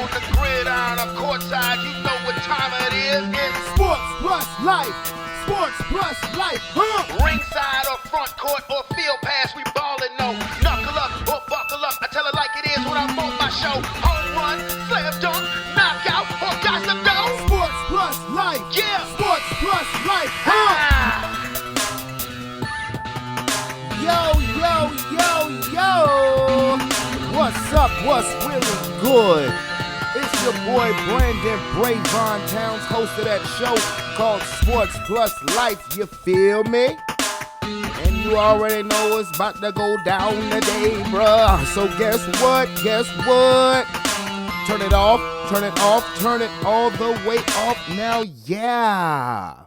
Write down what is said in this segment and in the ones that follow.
on the gridiron or courtside, you know what time it is. It's Sports plus life. Sports plus life. ringside or front court or field pass, we ballin', no. Knuckle up or buckle up, I tell it like it is when I'm on my show. Home run, slam dunk, knockout, or got to go. Sports plus life. Yeah. Sports plus life. Yo, yo, yo, yo. What's up? What's really good? It's your boy Brandon Brevon Towns, host of that show called Sports Plus Life. You feel me? And you already know it's about to go down today, bruh. So guess what? Guess what? Turn it off, turn it off, turn it all the way off now, yeah.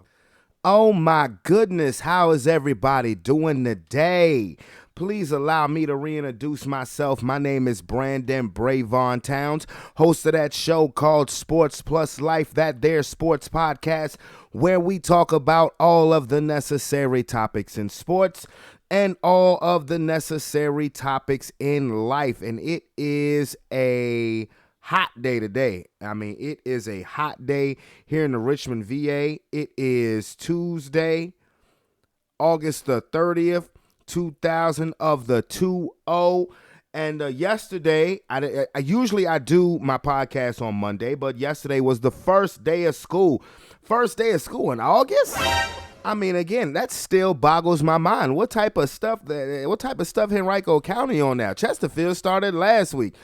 Oh my goodness, how is everybody doing today? Please allow me to reintroduce myself. My name is Brandon Brevon Towns, host of that show called Sports Plus Life, that there sports podcast, where we talk about all of the necessary topics in sports and all of the necessary topics in life. And it is a hot day today. I mean, it is a hot day here in the Richmond, VA. It is Tuesday, August the 30th. 2000 of the 20, and yesterday I usually do my podcast on Monday, but yesterday was the first day of school in August. I mean, again, that still boggles my mind. What type of stuff Henrico County on now? Chesterfield started last week.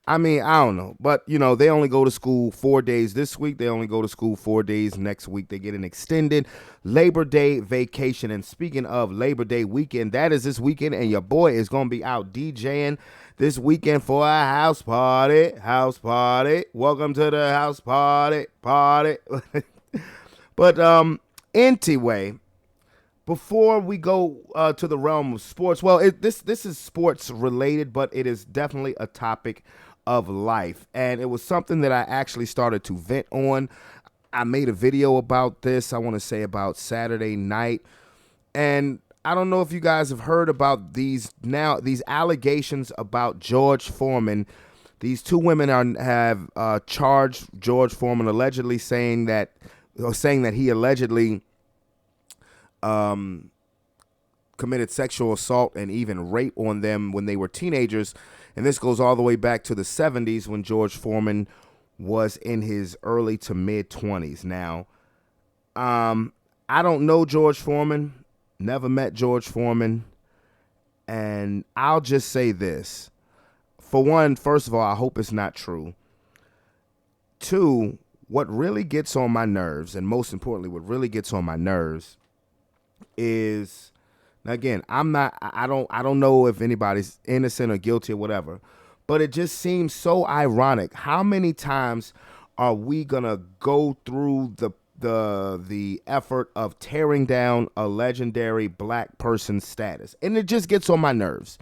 I mean, I don't know, but you know, they only go to school 4 days this week. They only go to school 4 days next week. They get an extended Labor Day vacation. And speaking of Labor Day weekend, that is this weekend, and your boy is going to be out DJing this weekend for a house party. Welcome to the house party. But anyway, before we go to the realm of sports, well, this is sports related, but it is definitely a topic of life, and it was something that I actually started to vent on. I made a video about this, I want to say about Saturday night, and I don't know if you guys have heard about these allegations about George Foreman. These two women have charged George Foreman, allegedly saying that he allegedly committed sexual assault and even rape on them when they were teenagers. And this goes all the way back to the 70s when George Foreman was in his early to mid 20s. Now, I don't know George Foreman, never met George Foreman, and I'll just say this. For one, first of all, I hope it's not true. Two, what really gets on my nerves, and most importantly, what really gets on my nerves is, now again, I don't know if anybody's innocent or guilty or whatever, but it just seems so ironic. How many times are we gonna go through the effort of tearing down a legendary black person's status? And it just gets on my nerves.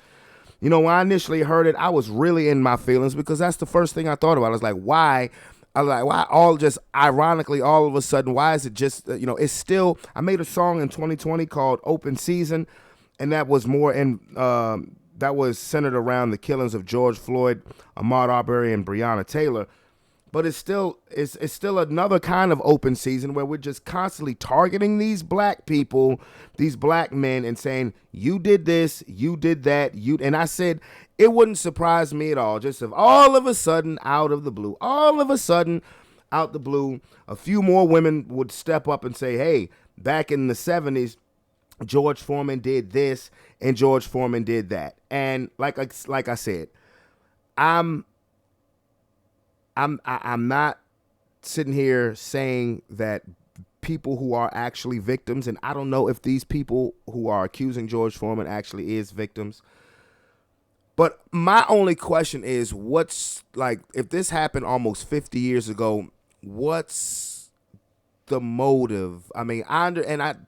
You know, when I initially heard it, I was really in my feelings because that's the first thing I thought about. I was like, why all just ironically all of a sudden, why is it just, it's still, I made a song in 2020 called Open Season, and that was that was centered around the killings of George Floyd, Ahmaud Arbery, and Breonna Taylor. But it's still another kind of open season where we're just constantly targeting these black people, these black men, and saying, you did this, you did that, and I said, it wouldn't surprise me at all, just if all of a sudden, out the blue, a few more women would step up and say, hey, back in the 70s, George Foreman did this and George Foreman did that. And like I said, I'm not sitting here saying that people who are actually victims, and I don't know if these people who are accusing George Foreman actually is victims. But my only question is, if this happened almost 50 years ago, what's the motive? I mean,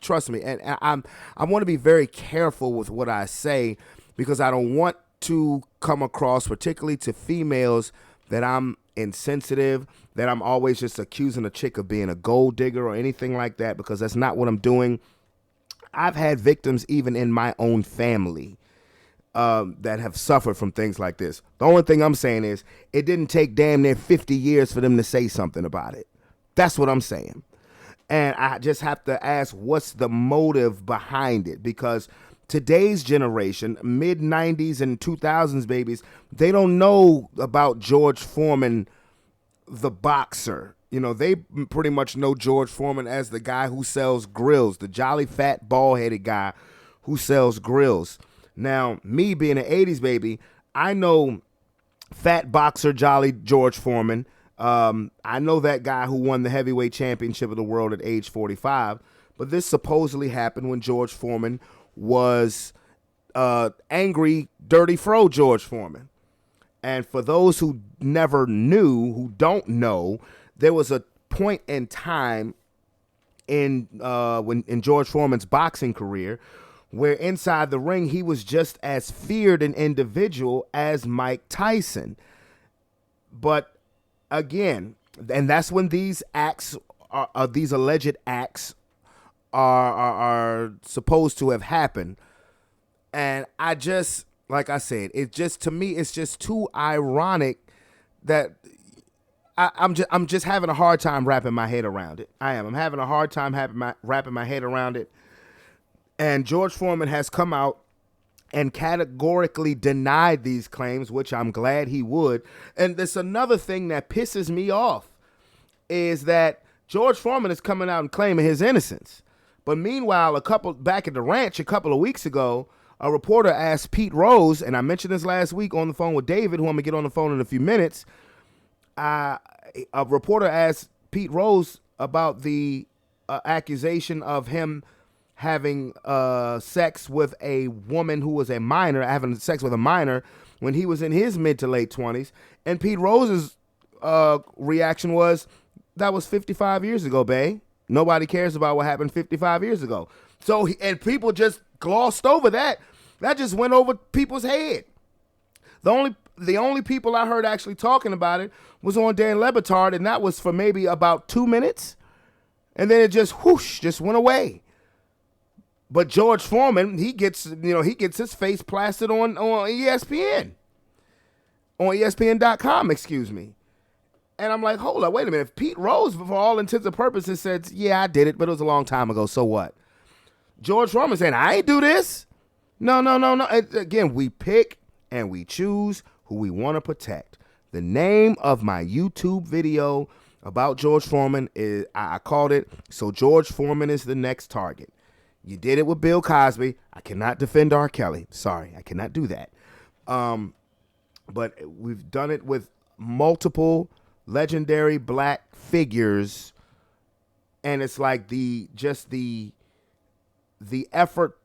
trust me, and I want to be very careful with what I say because I don't want to come across, particularly to females, that I'm insensitive, that I'm always just accusing a chick of being a gold digger or anything like that, because that's not what I'm doing. I've had victims even in my own family. that have suffered from things like this. The only thing I'm saying is it didn't take damn near 50 years for them to say something about it. That's what I'm saying. And I just have to ask, what's the motive behind it? Because today's generation, mid-90s and 2000s babies, they don't know about George Foreman, the boxer. You know, they pretty much know George Foreman as the guy who sells grills, the jolly fat bald-headed guy who sells grills. Now, me being an 80s baby, I know fat boxer jolly George Foreman. I know that guy who won the heavyweight championship of the world at age 45, but this supposedly happened when George Foreman was angry, dirty fro George Foreman. And for those who never knew, who don't know, there was a point in time in George Foreman's boxing career where inside the ring he was just as feared an individual as Mike Tyson. But again, and that's when these acts, these alleged acts, are supposed to have happened. And I just, like I said, it just, to me, it's just too ironic that I'm just having a hard time wrapping my head around it. I'm having a hard time wrapping my head around it. And George Foreman has come out and categorically denied these claims, which I'm glad he would. And there's another thing that pisses me off is that George Foreman is coming out and claiming his innocence. But meanwhile, back at the ranch a couple of weeks ago, a reporter asked Pete Rose, and I mentioned this last week on the phone with David, who I'm going to get on the phone in a few minutes. A reporter asked Pete Rose about the accusation of him having sex with a woman who was a minor, having sex with a minor when he was in his mid to late 20s. And Pete Rose's reaction was, that was 55 years ago, bae. Nobody cares about what happened 55 years ago. So, and people just glossed over that. That just went over people's head. The only people I heard actually talking about it was on Dan Le Batard, and that was for maybe about 2 minutes. And then it just whoosh, just went away. But George Foreman, he gets his face plastered on ESPN. On ESPN.com, excuse me. And I'm like, hold up, wait a minute. If Pete Rose, for all intents and purposes, said, yeah, I did it, but it was a long time ago, so what? George Foreman saying, I ain't do this. No. Again, we pick and we choose who we want to protect. The name of my YouTube video about George Foreman is, I called it, So George Foreman is the Next Target. You did it with Bill Cosby. I cannot defend R. Kelly. Sorry, I cannot do that. But we've done it with multiple legendary black figures, and it's like the effort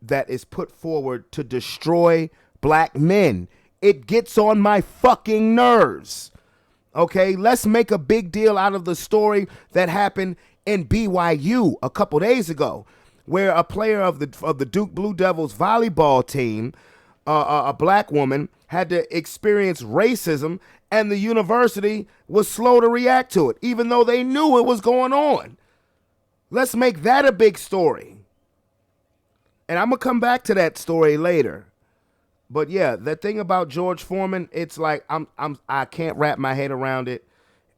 that is put forward to destroy black men. It gets on my fucking nerves. Okay, let's make a big deal out of the story that happened in BYU a couple days ago, where a player of the Duke Blue Devils volleyball team, a black woman, had to experience racism, and the university was slow to react to it, even though they knew it was going on. Let's make that a big story. And I'm going to come back to that story later. But yeah, the thing about George Foreman, it's like I can't wrap my head around it.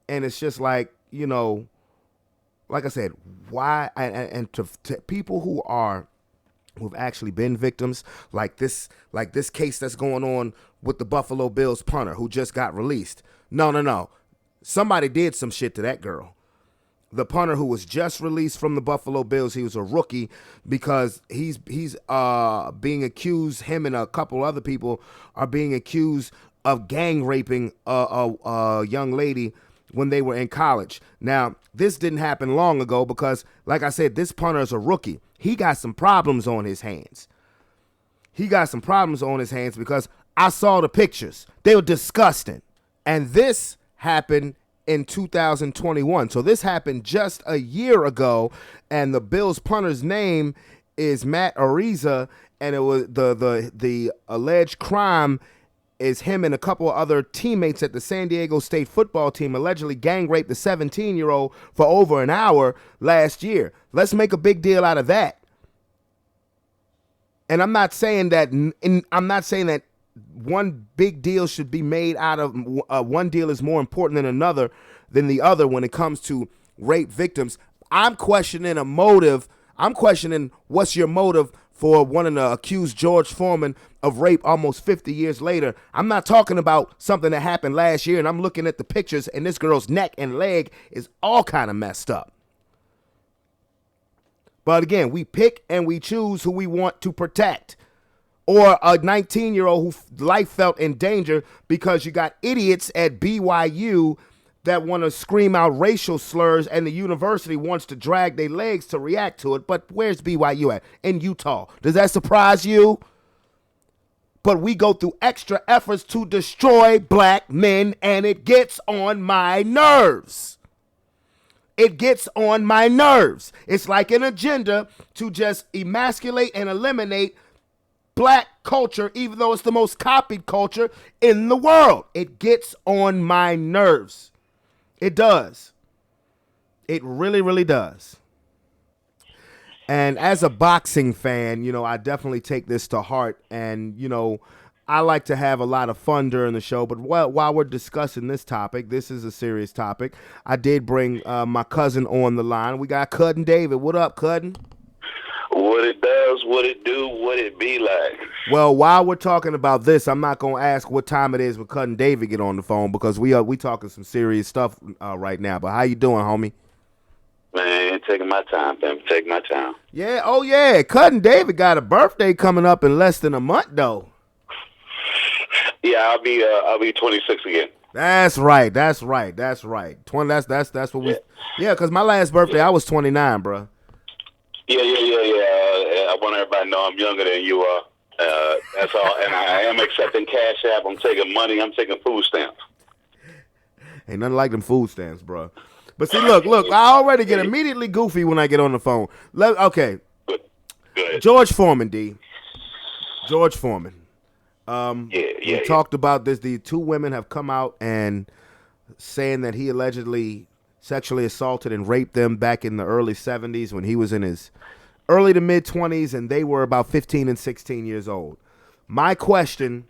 And it's just like, like I said, why? And to people who've actually been victims, like this case that's going on with the Buffalo Bills punter who just got released. No. Somebody did some shit to that girl. The punter who was just released from the Buffalo Bills, he was a rookie because he's being accused, him and a couple other people are being accused of gang raping a young lady when they were in college. Now, this didn't happen long ago because, like I said, this punter is a rookie. He got some problems on his hands. Because I saw the pictures. They were disgusting. And this happened in 2021. So this happened just a year ago, and the Bills punter's name is Matt Ariza, and it was the alleged crime is him and a couple of other teammates at the San Diego State football team allegedly gang raped the 17-year-old for over an hour last year. Let's make a big deal out of that. And I'm not saying that. I'm not saying that one big deal should be made out of one deal is more important than the other when it comes to rape victims. I'm questioning a motive. I'm questioning what's your motive for wanting to accuse George Foreman of rape almost 50 years later. I'm not talking about something that happened last year, and I'm looking at the pictures, and this girl's neck and leg is all kind of messed up. But again, we pick and we choose who we want to protect. Or a 19-year-old whose life felt in danger because you got idiots at BYU that want to scream out racial slurs, and the university wants to drag their legs to react to it. But where's BYU at? In Utah. Does that surprise you? But we go through extra efforts to destroy black men, and it gets on my nerves. It gets on my nerves. It's like an agenda to just emasculate and eliminate black culture, even though it's the most copied culture in the world. It gets on my nerves. It does. It really, really does. And as a boxing fan, you know, I definitely take this to heart. And, you know, I like to have a lot of fun during the show. But while we're discussing this topic, this is a serious topic, I did bring my cousin on the line. We got Cousin David. What up, Cousin? What it does, what it do, what it be like. Well, while we're talking about this, I'm not gonna ask what time it is when Cousin David get on the phone because we talking some serious stuff right now. But how you doing, homie? Man, taking my time, fam. Taking my time. Yeah, oh yeah, Cousin David got a birthday coming up in less than a month though. Yeah, I'll be 26 again. That's right. 20. That's what we. Yeah, because my last birthday I was 29, bro. Yeah. I want everybody to know I'm younger than you are. That's all. And I am accepting Cash App. I'm taking money. I'm taking food stamps. Ain't nothing like them food stamps, bro. But see, look. I already get immediately goofy when I get on the phone. Okay. Good. George Foreman, D. George Foreman. We talked about this. The two women have come out and saying that he allegedly sexually assaulted and raped them back in the early 70s when he was in his early to mid 20s and they were about 15 and 16 years old. My question,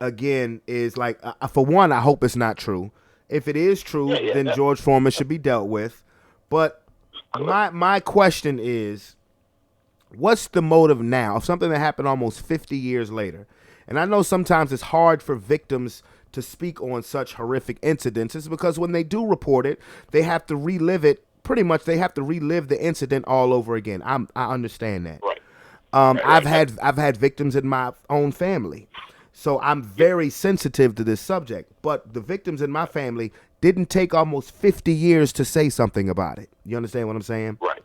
again, is like, for one, I hope it's not true. If it is true, then George Foreman should be dealt with. But my question is, what's the motive now of something that happened almost 50 years later? And I know sometimes it's hard for victims to speak on such horrific incidents. It's because when they do report it, they have to relive it. Pretty much, they have to relive the incident all over again. I understand that. Right. I've had victims in my own family, so I'm very sensitive to this subject. But the victims in my family didn't take almost 50 years to say something about it. You understand what I'm saying? Right.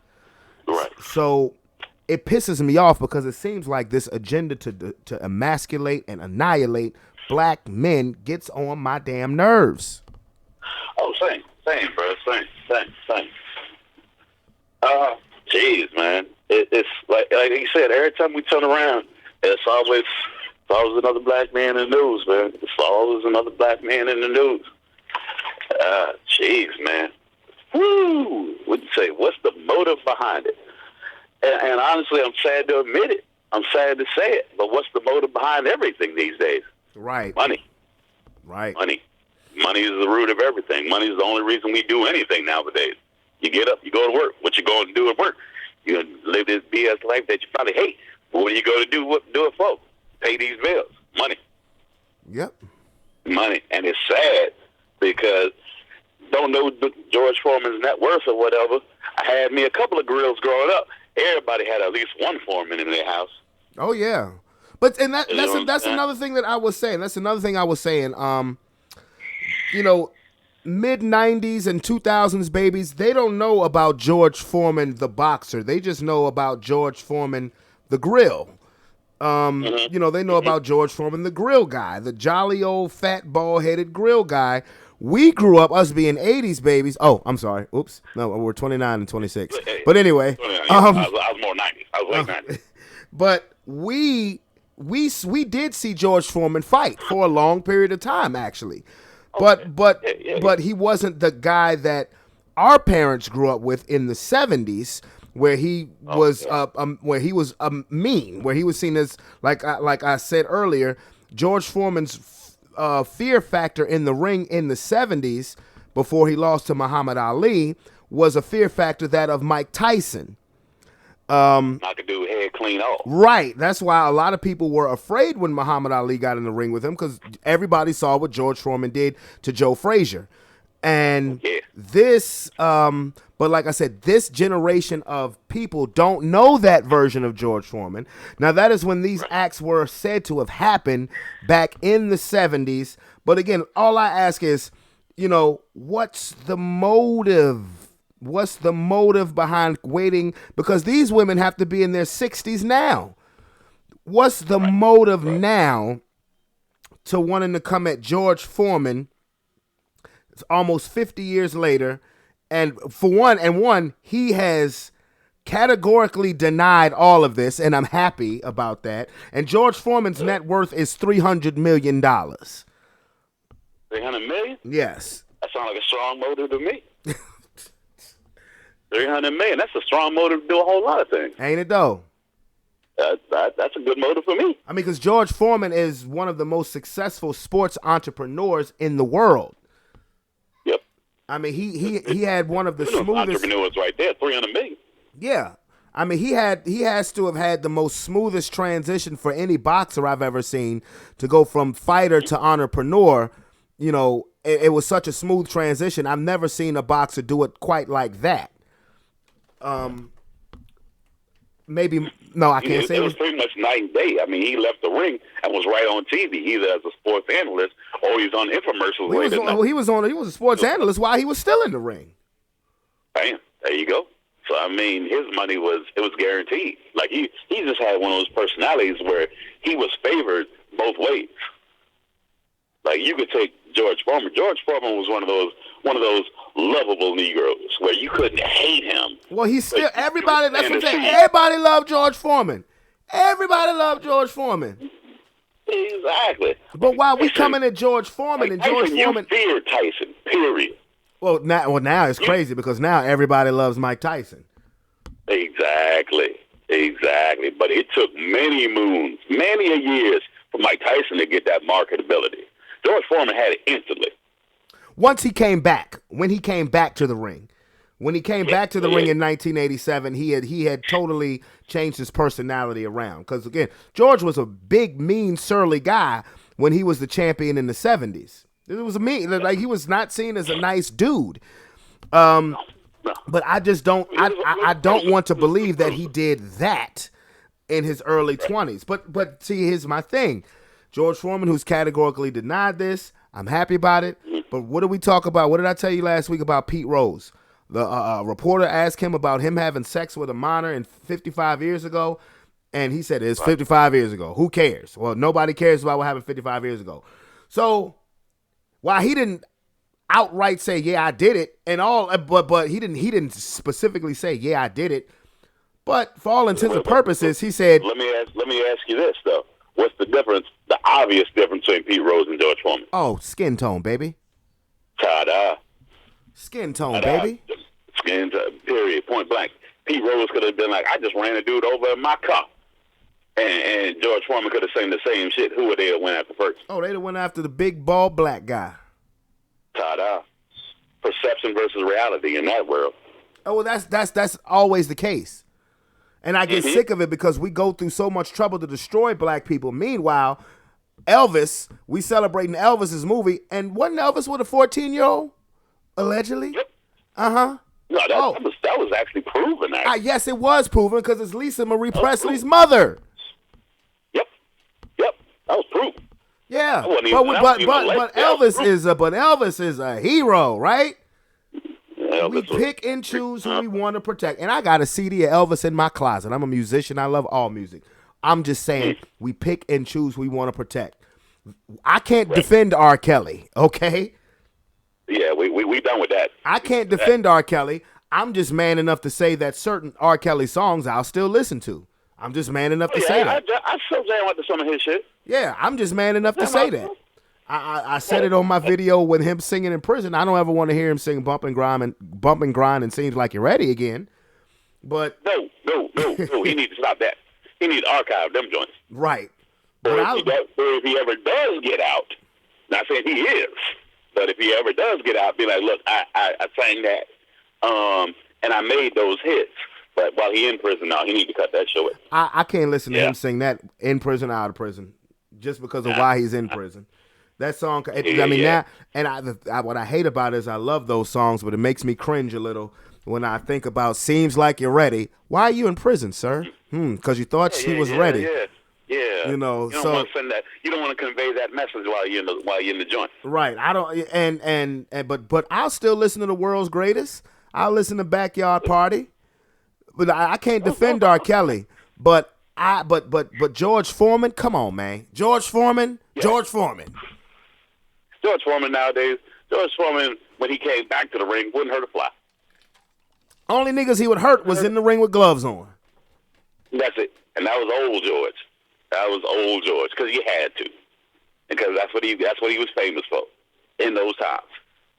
So it pisses me off because it seems like this agenda to emasculate and annihilate black men gets on my damn nerves. Oh, same, bro. Same. Jeez, man. It's like you said, every time we turn around, it's always another black man in the news, man. It's always another black man in the news. Jeez, man. Woo! What'd you say? What's the motive behind it? And honestly, I'm sad to admit it. I'm sad to say it. But what's the motive behind everything these days? Right. Money. Right. Money. Money is the root of everything. Money is the only reason we do anything nowadays. You get up, you go to work. What you going to do at work? You live this BS life that you probably hate. But what are you going to do it for? Pay these bills. Money. Yep. Money. And it's sad because don't know George Foreman's net worth or whatever. I had me a couple of grills growing up. Everybody had at least one foreman in their house. Oh yeah, but that's another thing that I was saying. That's another thing I was saying. You know, mid 90s and 2000s babies, they don't know about George Foreman the boxer. They just know about George Foreman the grill. You know, they know about George Foreman the grill guy, the jolly old fat bald-headed grill guy. We grew up, us being 80s babies. Oh, I'm sorry. Oops. No, we're 29 and 26. But anyway. I was more 90s. I was late 90s. But we did see George Foreman fight for a long period of time, actually. Okay. But he wasn't the guy that our parents grew up with in the 70s. where he was mean, where he was seen as like I said earlier, George Foreman's fear factor in the ring in the 70s before he lost to Muhammad Ali was a fear factor that of Mike Tyson. Knock a dude head clean off. Right. That's why a lot of people were afraid when Muhammad Ali got in the ring with him, because everybody saw what George Foreman did to Joe Frazier. And this, but like I said, this generation of people don't know that version of George Foreman. Now, that is when these acts were said to have happened back in the 70s. But again, all I ask is, what's the motive? What's the motive behind waiting? Because these women have to be in their 60s now. What's the motive now to wanting to come at George Foreman? It's almost 50 years later. And for one, he has categorically denied all of this, and I'm happy about that. And George Foreman's net worth is $300 million. $300 million? Yes. That sounds like a strong motive to me. $300 million. That's a strong motive to do a whole lot of things. Ain't it though? That's a good motive for me. I mean, because George Foreman is one of the most successful sports entrepreneurs in the world. Yep. I mean, he had one of the smoothest entrepreneurs right there. $300 million. Yeah. I mean, he has to have had the most smoothest transition for any boxer I've ever seen to go from fighter to entrepreneur. It was such a smooth transition. I've never seen a boxer do it quite like that. Maybe no, I can't say it was pretty much night and day. I mean, he left the ring and was right on TV, either as a sports analyst or he was on infomercials. He was a sports analyst while he was still in the ring. Bam, there you go. So I mean, his money was guaranteed. Like he just had one of those personalities where he was favored both ways. Like you could take George Foreman. George Foreman was one of those lovable Negroes where you couldn't hate him. Well, he's still everybody. That's what I'm saying. Everybody loved George Foreman. Everybody loved George Foreman. Exactly. But while we coming at George Foreman and George Foreman, you fear Tyson. Period. Well, now it's crazy because now everybody loves Mike Tyson. Exactly. But it took many moons, many years for Mike Tyson to get that marketability. George Foreman had it instantly. Once he came back, when he came back to the ring in 1987, he had totally changed his personality around. Because again, George was a big, mean, surly guy when he was the champion in the 70s. It was he was not seen as a nice dude. But I just don't. I don't want to believe that he did that in his early 20s. But see, here's my thing. George Foreman, who's categorically denied this, I'm happy about it. But what did we talk about? What did I tell you last week about Pete Rose? The reporter asked him about him having sex with a minor 55 years ago, and he said it's 55 years ago. Who cares? Well, nobody cares about what happened 55 years ago. So while he didn't outright say, yeah, I did it, and all, but he didn't specifically say, yeah, I did it. But for all intents and purposes, he said, Let me ask you this though. What's the difference? The obvious difference between Pete Rose and George Foreman? Oh, skin tone, baby. Ta-da. Skin tone, baby. Skin tone, period, point blank. Pete Rose could have been like, I just ran a dude over in my car. And George Foreman could have said the same shit. Who would they have went after first? Oh, they'd have went after the big, bald, black guy. Ta-da. Perception versus reality in that world. Oh, well, that's always the case. And I get sick of it because we go through so much trouble to destroy black people. Meanwhile, Elvis, we celebrating Elvis's movie, and wasn't Elvis with a 14-year-old? Allegedly? Yep. Uh-huh. No, that was actually proven. Yes, it was proven because it's Lisa Marie Presley's mother. Yep. That was proven. Yeah, but Elvis is a hero, right? We pick and choose who we want to protect. And I got a CD of Elvis in my closet. I'm a musician. I love all music. I'm just saying we pick and choose who we want to protect. I can't defend R. Kelly, okay? Yeah, we done with that. I can't defend R. Kelly. I'm just man enough to say that certain R. Kelly songs I'll still listen to. I'm just man enough to say that. I still jam with some of his shit. Yeah, I'm just man enough to say that. I said it on my video with him singing in prison. I don't ever want to hear him sing Bump and Grind and Seems Like You're Ready again. But no. He needs to stop that. He needs to archive them joints. right. Or But if he ever does get out, not saying he is, but if he ever does get out, be like, look, I sang that, and I made those hits. But while he in prison now, he need to cut that short. I can't listen to him sing that in prison or out of prison, just because of why he's in prison. That song, now, and what I hate about it is I love those songs, but it makes me cringe a little when I think about "Seems Like You're Ready." Why are you in prison, sir? Because you thought she was ready. Yeah. You know, you don't want to send that. You don't want to convey that message while you're in the joint. Right. I don't. But I'll still listen to the world's greatest. I'll listen to Backyard Party. But I can't defend R. Kelly. But George Foreman, come on, man. George Foreman Nowadays, George Foreman, when he came back to the ring, wouldn't hurt a fly. Only niggas he would hurt was in the ring with gloves on. That's it. And that was old George. Because he had to. Because that's what he was famous for in those times.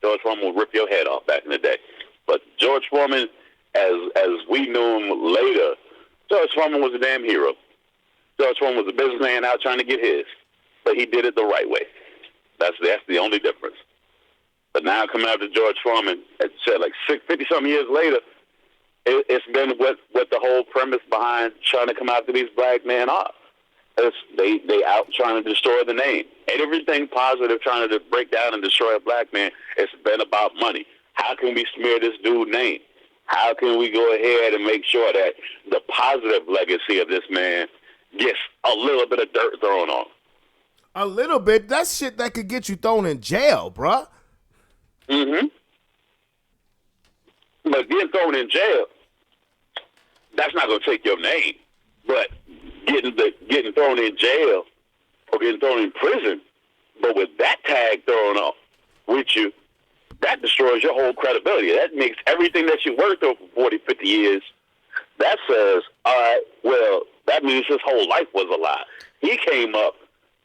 George Foreman would rip your head off back in the day. But George Foreman, as we knew him later, George Foreman was a damn hero. George Foreman was a businessman out trying to get his. But he did it the right way. That's the only difference. But now coming after George Foreman, as I said, like 50-something years later, it's been what the whole premise behind trying to come after these black men are. They out trying to destroy the name. Everything positive trying to break down and destroy a black man, it's been about money. How can we smear this dude's name? How can we go ahead and make sure that the positive legacy of this man gets a little bit of dirt thrown on? A little bit? That's shit that could get you thrown in jail, bruh. Mm-hmm. But getting thrown in jail, that's not going to take your name. But getting thrown in jail or getting thrown in prison, but with that tag thrown off with you, that destroys your whole credibility. That makes everything that you worked on for 40, 50 years, that says, all right, well, that means his whole life was a lie. He came up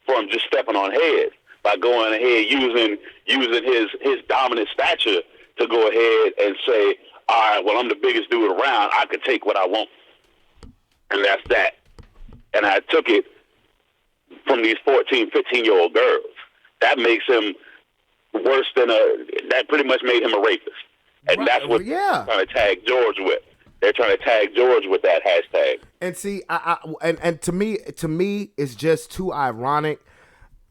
from just stepping on heads by going ahead using his dominant stature to go ahead and say, all right, well, I'm the biggest dude around. I could take what I want. And that's that. And I took it from these 14, 15-year-old girls. That makes him worse than that pretty much made him a rapist. And that's what they're trying to tag George with. They're trying to tag George with that hashtag. And see, and to me, it's just too ironic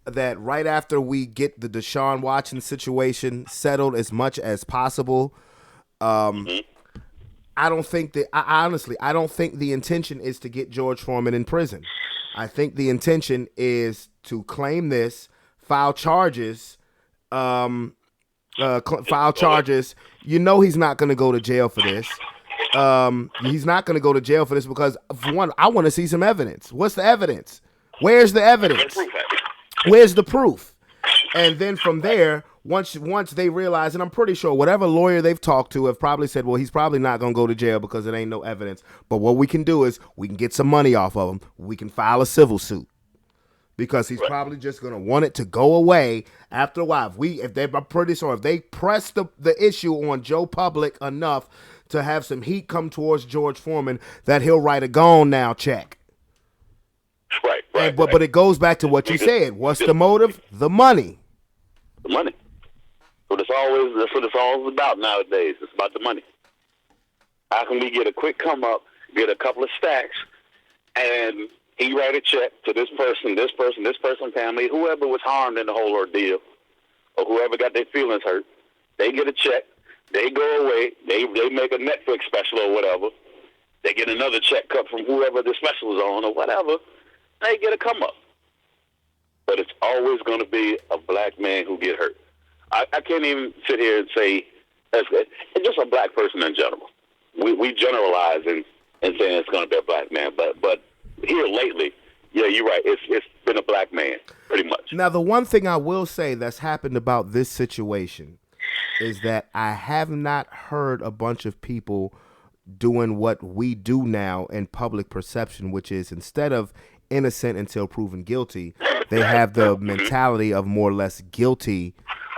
that right after we get the Deshaun Watson situation settled as much as possible, I don't think that I don't think the intention is to get George Foreman in prison. I think the intention is to claim this, file charges. File charges. You know he's not going to go to jail for this. He's not going to go to jail for this because, for one, I want to see some evidence. What's the evidence? Where's the evidence? Where's the proof? And then from there, once they realize, and I'm pretty sure whatever lawyer they've talked to have probably said, well, he's probably not going to go to jail because there ain't no evidence. But what we can do is we can get some money off of him. We can file a civil suit. Because he's probably just going to want it to go away after a while. I'm pretty sure if they press the issue on Joe Public enough to have some heat come towards George Foreman, that he'll write a gone now check. Right. But it goes back to what you said. What's the motive? The money. The money. That's what it's always about nowadays. It's about the money. How can we get a quick come up, get a couple of stacks, and he write a check to this person, family, whoever was harmed in the whole ordeal, or whoever got their feelings hurt. They get a check. They go away. They make a Netflix special or whatever. They get another check cut from whoever the special is on or whatever. They get a come up. But it's always going to be a black man who get hurt. I can't even sit here and say it's just a black person in general. We generalize and saying it's going to be a black man, but here lately, yeah, you're right. It's been a black man, pretty much. Now, the one thing I will say that's happened about this situation is that I have not heard a bunch of people doing what we do now in public perception, which is instead of innocent until proven guilty, they have the mentality of more or less guilty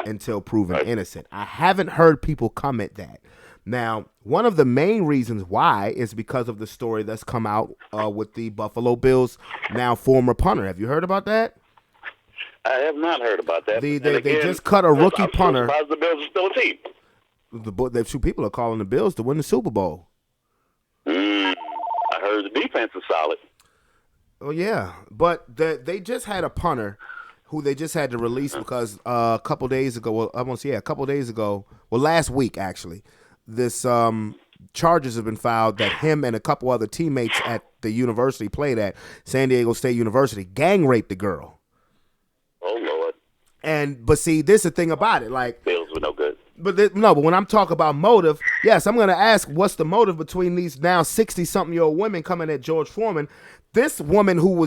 until proven innocent. I haven't heard people comment that. Now, one of the main reasons why is because of the story that's come out with the Buffalo Bills now former punter. Have you heard about that? I have not heard about that. They just cut a rookie punter. I'm surprised the Bills are still a team. The two people are calling the Bills to win the Super Bowl. I heard the defense is solid. Oh, yeah. But they just had a punter who they just had to release because a couple days ago, last week, actually, this charges have been filed that him and a couple other teammates at the university played at, San Diego State University, gang raped the girl. Oh, Lord. But see, this is the thing about it. Like, Bills were no good. But when I'm talking about motive, yes, I'm going to ask what's the motive between these now 60-something-year-old women coming at George Foreman. This woman who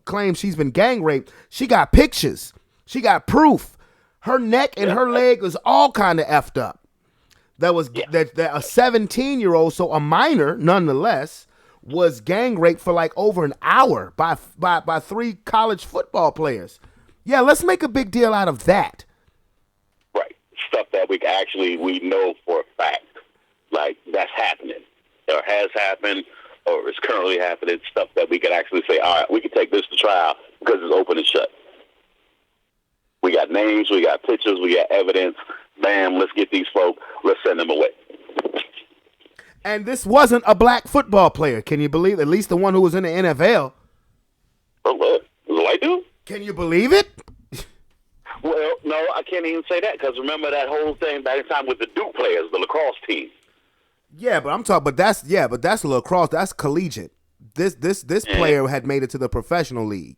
claims she's been gang raped, she got pictures. She got proof. Her neck and her leg was all kind of effed up. That was that a 17-year-old, so a minor nonetheless, was gang raped for like over an hour by 3 college football players. Yeah, let's make a big deal out of that. Right. Stuff that we know for a fact. Like, that's happening. Or has happened, or is currently happening. Stuff that we can actually say, all right, we can take this to trial because it's open and shut. We got names, we got pictures, we got evidence. Bam, let's get these folk, let's send them away. And this wasn't a black football player. Can you believe? At least the one who was in the NFL. Oh, what? It was a white dude? Can you believe it? Well, no, I can't even say that because remember that whole thing back in time with the Duke players, the lacrosse team. Yeah, but I'm talking. But that's lacrosse. That's collegiate. This player had made it to the professional league.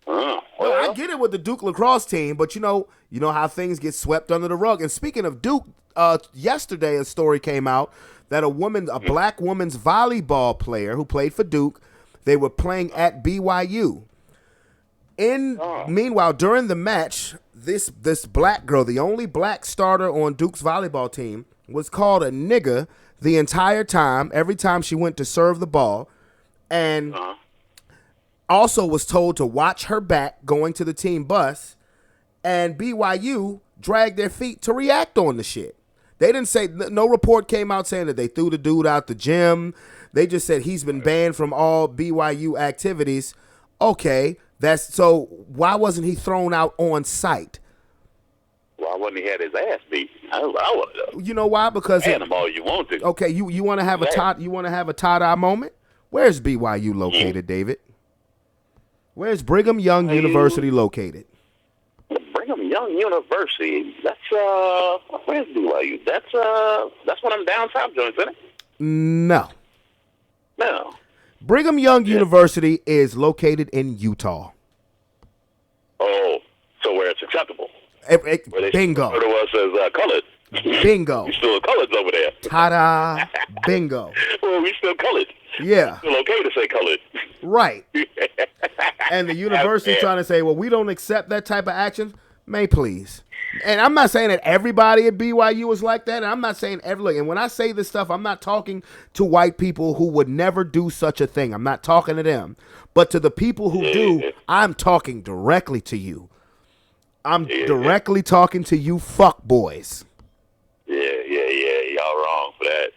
Well, I get it with the Duke lacrosse team, but you know how things get swept under the rug. And speaking of Duke, yesterday a story came out that a black woman's volleyball player who played for Duke, they were playing at BYU. Meanwhile, during the match, this black girl, the only black starter on Duke's volleyball team, was called a nigger the entire time, every time she went to serve the ball, and also was told to watch her back going to the team bus, and BYU dragged their feet to react on the shit. They didn't say, no report came out saying that they threw the dude out the gym. They just said he's been banned from all BYU activities. Okay, so why wasn't he thrown out on site? Why wouldn't he had his ass beat? I want to know. You know why? Because ban him all you want to. Okay, you want to have a Tada moment? Where's BYU located, David? Where's Brigham Young University located? Brigham Young University. That's where's BYU? That's one of them down south joints, isn't it? No. No. Brigham Young University is located in Utah. Oh, so where it's acceptable. Bingo. Where it was as colored. Bingo. We still colored over there. Ta-da. Bingo. Well, we still colored. Yeah. It's still okay to say colored. Right. And the university trying to say, well, we don't accept that type of action. May please. And I'm not saying that everybody at BYU is like that. And I'm not saying and when I say this stuff, I'm not talking to white people who would never do such a thing. I'm not talking to them. But to the people who do, I'm talking directly to you. I'm directly talking to you fuck boys. Yeah. Y'all wrong for that.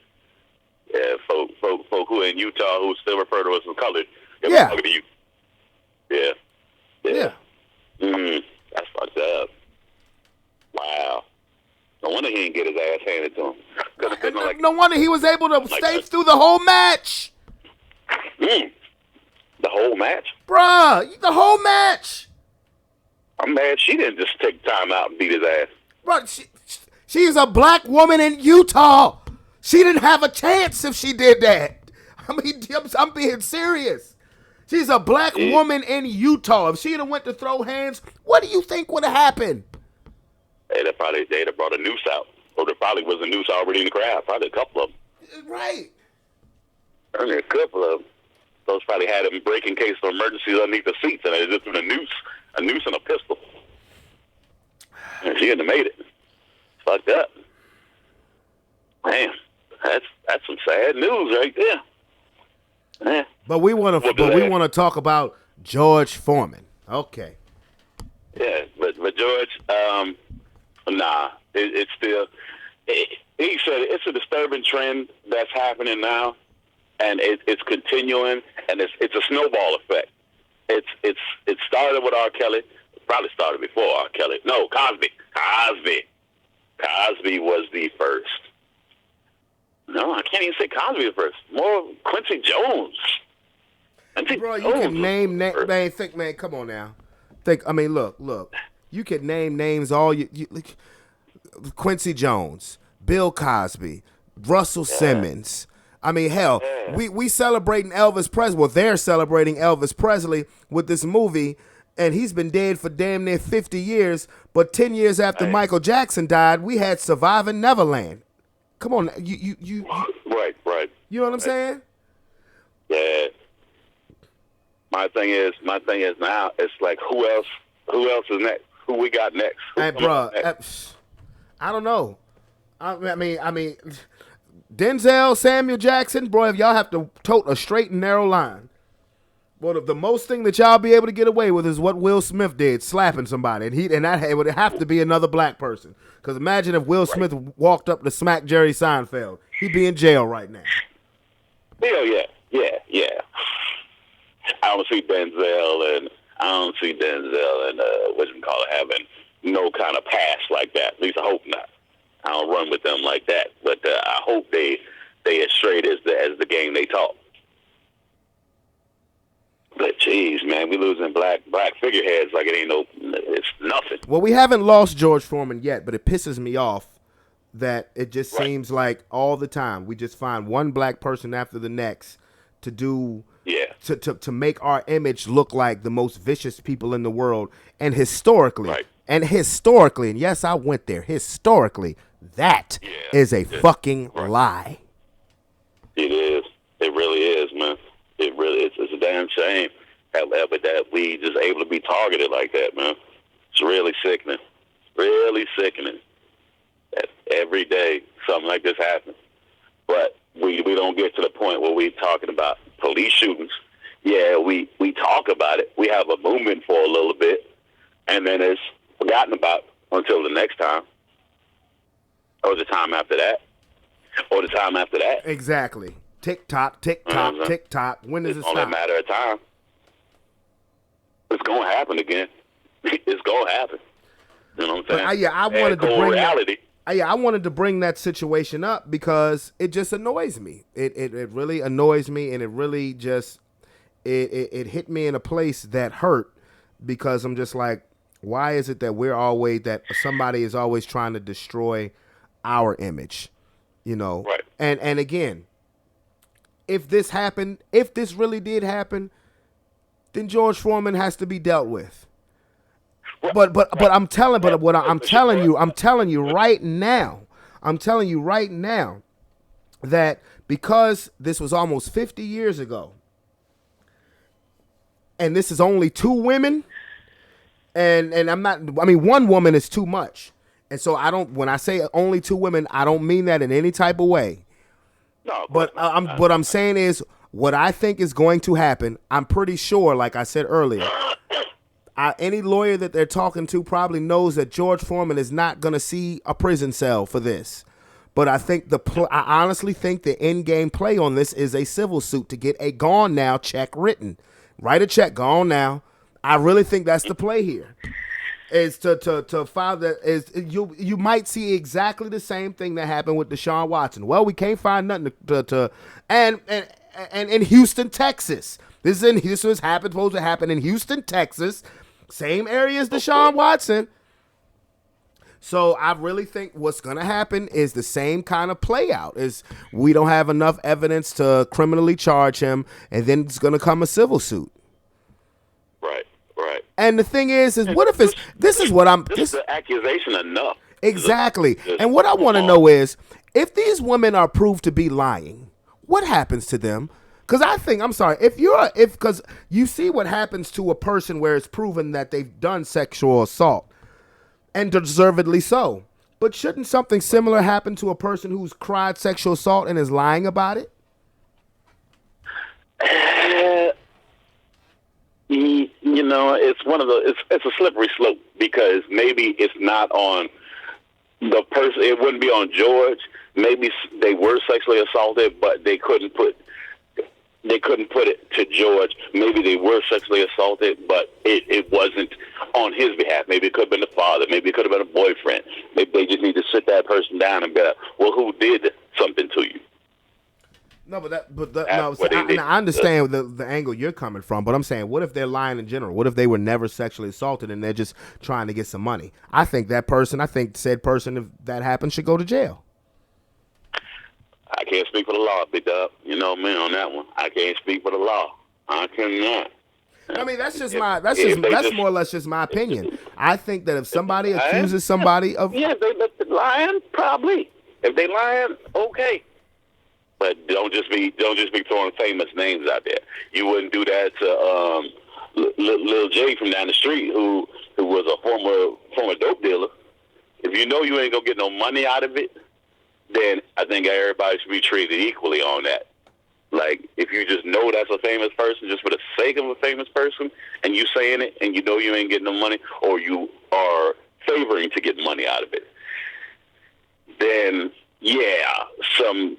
Yeah, folk who in Utah who still refer to us as colored. They're talking to you. Yeah. That's fucked up. Wow. No wonder he didn't get his ass handed to him. No wonder he was able to stay through the whole match. The whole match? Bruh, the whole match. I'm mad she didn't just take time out and beat his ass. Bruh, she's a black woman in Utah. She didn't have a chance if she did that. I mean, I'm being serious. She's a black woman in Utah. If she'd have went to throw hands, what do you think would have happened? They'd have brought a noose out. Or there probably was a noose already in the crowd. Probably a couple of them. Right. Only a couple of them. Those probably had them break in case of emergencies underneath the seats, and they just with a noose and a pistol. And she hadn't made it. Fucked up. Man, that's some sad news right there. Yeah. But we want to talk about George Foreman. Okay. Yeah, but George, nah, it's still He said it's a disturbing trend that's happening now, and it's continuing, and it's a snowball effect. It started with R. Kelly. Probably started before R. Kelly. No, Cosby. Cosby was the first. No, I can't even say Cosby the first. More Quincy Jones. Bro, you can name man. Think, man. Come on now. Think. I mean, look. You can name names all you like, Quincy Jones, Bill Cosby, Russell Simmons. I mean, hell, we celebrating Elvis Presley. Well, they're celebrating Elvis Presley with this movie, and he's been dead for damn near 50 years. But 10 years after Michael Jackson died, we had Surviving Neverland. Come on, you right. You know what I'm saying? Yeah. My thing is now it's like who else is next? Who we got next? Hey, bro, I don't know. I mean, Denzel, Samuel Jackson, bro, if y'all have to tote a straight and narrow line. Well, the most thing that y'all be able to get away with is what Will Smith did, slapping somebody, and that would have to be another black person. Because imagine if Will Smith walked up to smack Jerry Seinfeld, he'd be in jail right now. Hell yeah. I don't see Denzel and having no kind of past like that. At least I hope not. I don't run with them like that, but I hope they as straight as the game they talk. But geez, man, we losing black figureheads like it's nothing. Well, we haven't lost George Foreman yet, but it pisses me off that it just seems like all the time we just find one black person after the next to do to make our image look like the most vicious people in the world. And historically, and yes, I went there. Historically, that is a fucking lie. It is. It really is, man. It really is. It's a damn shame, however, that we just able to be targeted like that, man. It's really sickening. Really sickening. That every day something like this happens. But we don't get to the point where we're talking about police shootings. Yeah, we talk about it. We have a movement for a little bit, and then it's forgotten about until the next time. Or the time after that. Exactly. Tick-tock, tick-tock, tick-tock. When does it stop? It's only a matter of time. It's going to happen again. It's going to happen. You know what I'm saying? I wanted to bring that situation up because it just annoys me. It really annoys me, and it really just it hit me in a place that hurt because I'm just like, why is it that somebody is always trying to destroy our image, you know? Right. And again, if this really did happen, then George Foreman has to be dealt with. But I'm telling you right now that because this was almost 50 years ago, and this is only two women, and one woman is too much. And so when I say only two women, I don't mean that in any type of way. No, but what I'm saying is what I think is going to happen. I'm pretty sure, like I said earlier, any lawyer that they're talking to probably knows that George Foreman is not going to see a prison cell for this. But I honestly think the end game play on this is a civil suit to get a gone now check written. Write a check, gone now. I really think that's the play here. Is to file that is you might see exactly the same thing that happened with Deshaun Watson. Well, we can't find nothing and in Houston, Texas. This was supposed to happen in Houston, Texas, same area as Deshaun Watson. So I really think what's gonna happen is the same kind of play out. Is we don't have enough evidence to criminally charge him, and then it's gonna come a civil suit. Right. And the thing is what if it's this is the accusation enough. Exactly. And what I want to know is if these women are proved to be lying, what happens to them? Because because you see what happens to a person where it's proven that they've done sexual assault, and deservedly so. But shouldn't something similar happen to a person who's cried sexual assault and is lying about it? You know, it's one of it's a slippery slope because maybe it's not on the person, it wouldn't be on George. Maybe they were sexually assaulted, but they couldn't put it to George. Maybe they were sexually assaulted, but it wasn't on his behalf. Maybe it could have been the father. Maybe it could have been a boyfriend. Maybe they just need to sit that person down and be like, well, who did something to you? No, I understand the angle you're coming from, but I'm saying, what if they're lying in general? What if they were never sexually assaulted and they're just trying to get some money? I think said person, if that happens, should go to jail. I can't speak for the law, big dog. You know me on that one. I can't speak for the law. I cannot. I mean, that's more or less just my opinion. I think that if somebody accuses somebody of if they lying, probably. If they lying, okay. But don't just be throwing famous names out there. You wouldn't do that to Lil J from down the street, who was a former dope dealer. If you know you ain't gonna get no money out of it, then I think everybody should be treated equally on that. Like, if you just know that's a famous person, just for the sake of a famous person, and you saying it, and you know you ain't getting no money, or you are favoring to get money out of it, then yeah, some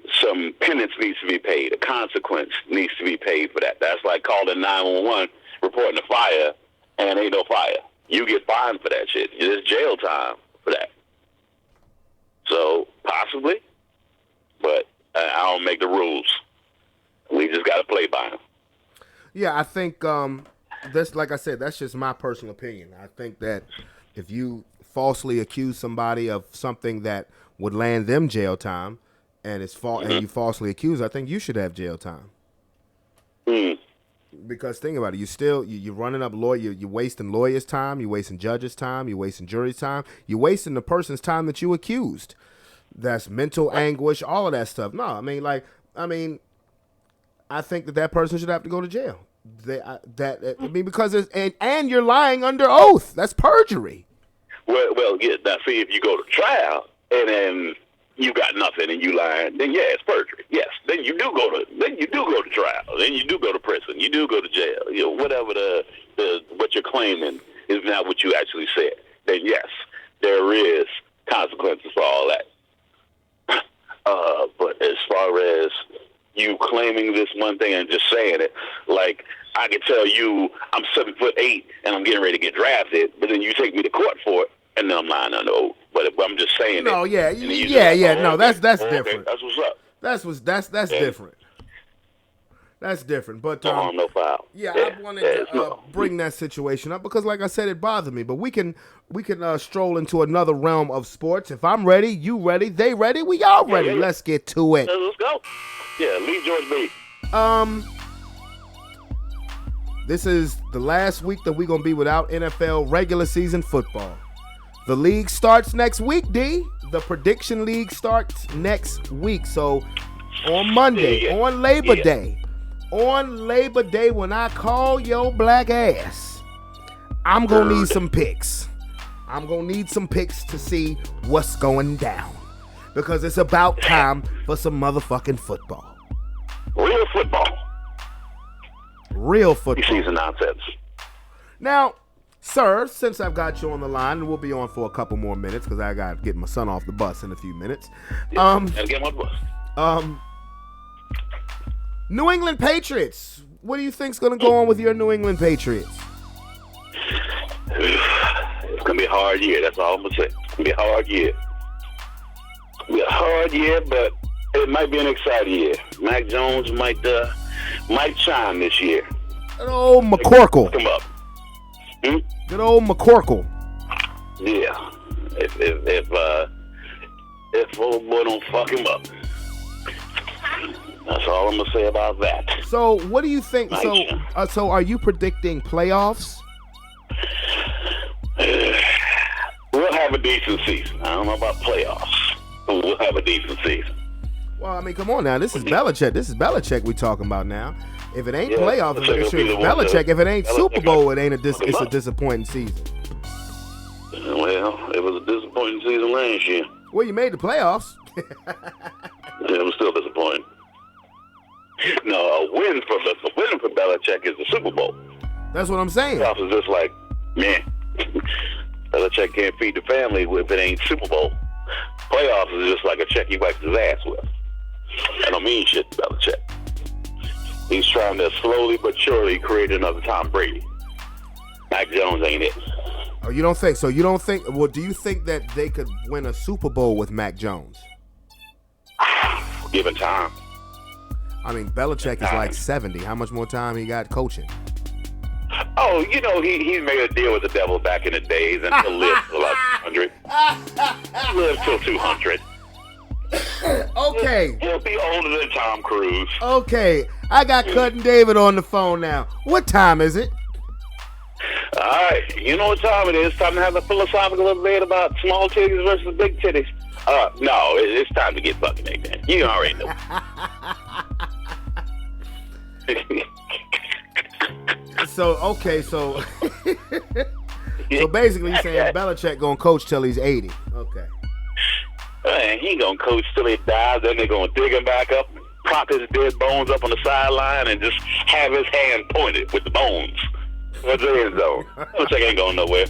penance needs to be paid. A consequence needs to be paid for that. That's like calling 911, reporting a fire, and ain't no fire. You get fined for that shit. It's jail time for that. So, possibly, but I don't make the rules. We just got to play by them. Yeah, I think that's, like I said, that's just my personal opinion. I think that if you falsely accuse somebody of something that would land them jail time, and and you falsely accuse, I think you should have jail time. Because think about it, you're running up you're wasting lawyers' time, you're wasting judges' time, you're wasting jury's time, you're wasting the person's time that you accused. That's mental anguish, all of that stuff. No, I think that person should have to go to jail. Because and you're lying under oath. That's perjury. Well, yeah. Now, see, if you go to trial and then you got nothing and you lying, then yeah, it's perjury. Yes, then you do go to trial. Then you do go to prison. You do go to jail. You know, whatever what you're claiming is not what you actually said. Then yes, there is consequences for all that. But as far as you claiming this one thing and just saying it, like, I can tell you I'm 7'8" and I'm getting ready to get drafted, but then you take me to court for it, and then I'm lying on the oath. But if I'm just saying no, it. That's different. Okay, that's what's up. That's different. That's different. But no foul. Yeah, I wanted to bring that situation up because, like I said, it bothered me. But we can stroll into another realm of sports. If I'm ready, you ready, they ready, we all ready. Yeah. Let's get to it. Let's go. Yeah, leave George B. This is the last week that we're gonna be without NFL regular season football. The league starts next week, D. The prediction league starts next week. So on Monday, on Labor Day, when I call your black ass, I'm going to need some picks. I'm going to need some picks to see what's going down. Because it's about time for some motherfucking football. Real football. Real football. Season nonsense. Now, sir, since I've got you on the line, and we'll be on for a couple more minutes because I got to get my son off the bus in a few minutes. And get my bus. New England Patriots. What do you think's going to go on with your New England Patriots? It's going to be a hard year. That's all I'm going to say. It's going to be a hard year. It'll be a hard year, but it might be an exciting year. Mac Jones might shine this year. Good old McCorkle. Come up. Good old McCorkle. Yeah. If old boy don't fuck him up. That's all I'm gonna say about that. So, what do you think? So are you predicting playoffs? We'll have a decent season. I don't know about playoffs, but we'll have a decent season. Well, I mean, come on now. This is Belichick. This is Belichick we talking about now. If it ain't playoffs, it's Belichick. If it ain't Super Bowl, it's a disappointing season. Well, it was a disappointing season last year. Well, you made the playoffs. It was still disappointing. No, a win for Belichick is the Super Bowl. That's what I'm saying. Playoffs is just like, man, Belichick can't feed the family if it ain't Super Bowl. Playoffs is just like a check he wipes his ass with. I don't mean shit to Belichick. He's trying to slowly but surely create another Tom Brady. Mac Jones ain't it. Oh, you don't think so? You don't think? Well, do you think that they could win a Super Bowl with Mac Jones? Given time. I mean, Belichick is like 70. How much more time he got coaching? Oh, you know, he made a deal with the devil back in the days, and he'll live till like 200. Live till 200. Okay. He'll be older than Tom Cruise. Okay. I got Cut and David on the phone now. What time is it? All right. You know what time it is. Time to have a philosophical debate about small titties versus big titties. No, it's time to get fucking again. You already know. So basically you're saying Belichick gonna coach till he's 80. Okay. He ain't gonna coach till he dies. Then they're gonna dig him back up, prop his dead bones up on the sideline, and just have his hand pointed with the bones. What's the end zone? Belichick ain't going nowhere.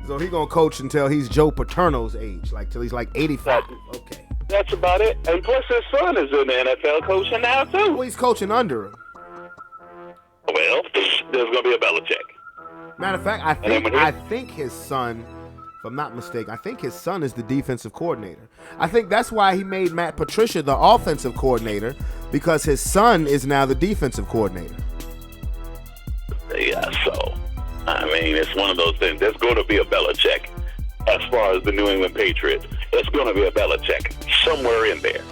So he gonna coach until he's Joe Paterno's age, like till he's like 85. Okay. That's about it. And plus his son is in the NFL coaching now too. Well, he's coaching under him. Well, there's gonna be a Belichick. Matter of fact, I think his son, if I'm not mistaken, I think his son is the defensive coordinator. I think that's why he made Matt Patricia the offensive coordinator, because his son is now the defensive coordinator. Yeah, so, I mean, it's one of those things. There's going to be a Belichick as far as the New England Patriots. There's going to be a Belichick somewhere in there.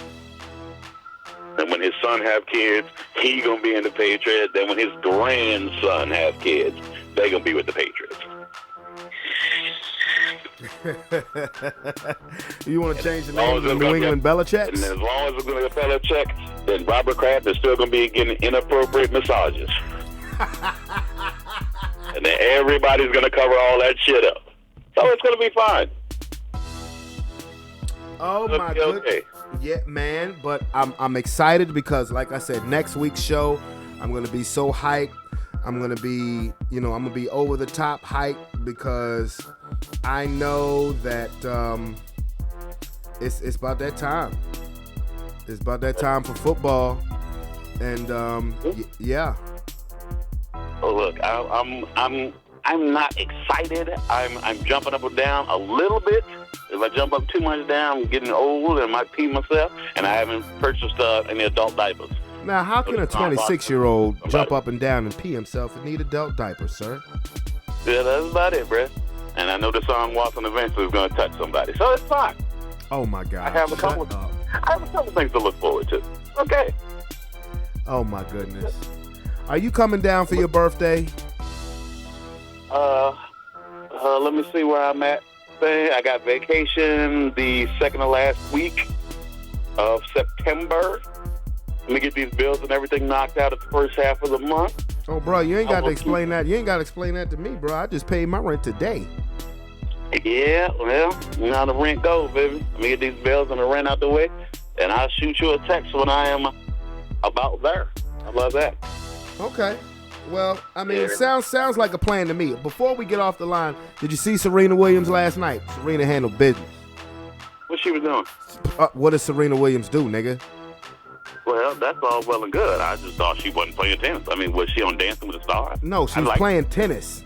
And when his son have kids, he going to be in the Patriots. Then when his grandson have kids, they going to be with the Patriots. You want to change the name to New England Belichicks? And as long as it's going to be a Belichick, then Robert Kraft is still going to be getting inappropriate massages. And then everybody's going to cover all that shit up. So it's going to be fine. Oh, my goodness. Okay. Yeah, man, but I'm excited because, like I said, next week's show, I'm going to be so hyped. I'm going to be, I'm going to be over the top hyped because I know that it's about that time. It's about that time for football. And, yeah. Oh, look, I'm not excited. I'm jumping up and down a little bit. If I jump up too much down, I'm getting old and might pee myself. And I haven't purchased any adult diapers. Now, how can a 26-year-old jump up and down and pee himself and need adult diapers, sir? Yeah, that's about it, bruh. And I know the song Watson eventually is going to touch somebody, so it's fine. Oh my God! I have a couple things to look forward to. Okay. Oh my goodness! Are you coming down for your birthday? Let me see where I'm at. I got vacation the second to last week of September. Let me get these bills and everything knocked out at the first half of the month. Oh, bro, you ain't got to explain that. You ain't got to explain that to me, bro. I just paid my rent today. Yeah, well, now the rent goes, baby. Let me get these bills and the rent out the way, and I'll shoot you a text when I am about there. How about that? Okay. Well, I mean, it sounds like a plan to me. Before we get off the line, did you see Serena Williams last night? Serena handled business. What she was doing? What does Serena Williams do, nigga? Well, that's all well and good. I just thought she wasn't playing tennis. I mean, was she on Dancing with the Stars? No, she's playing tennis.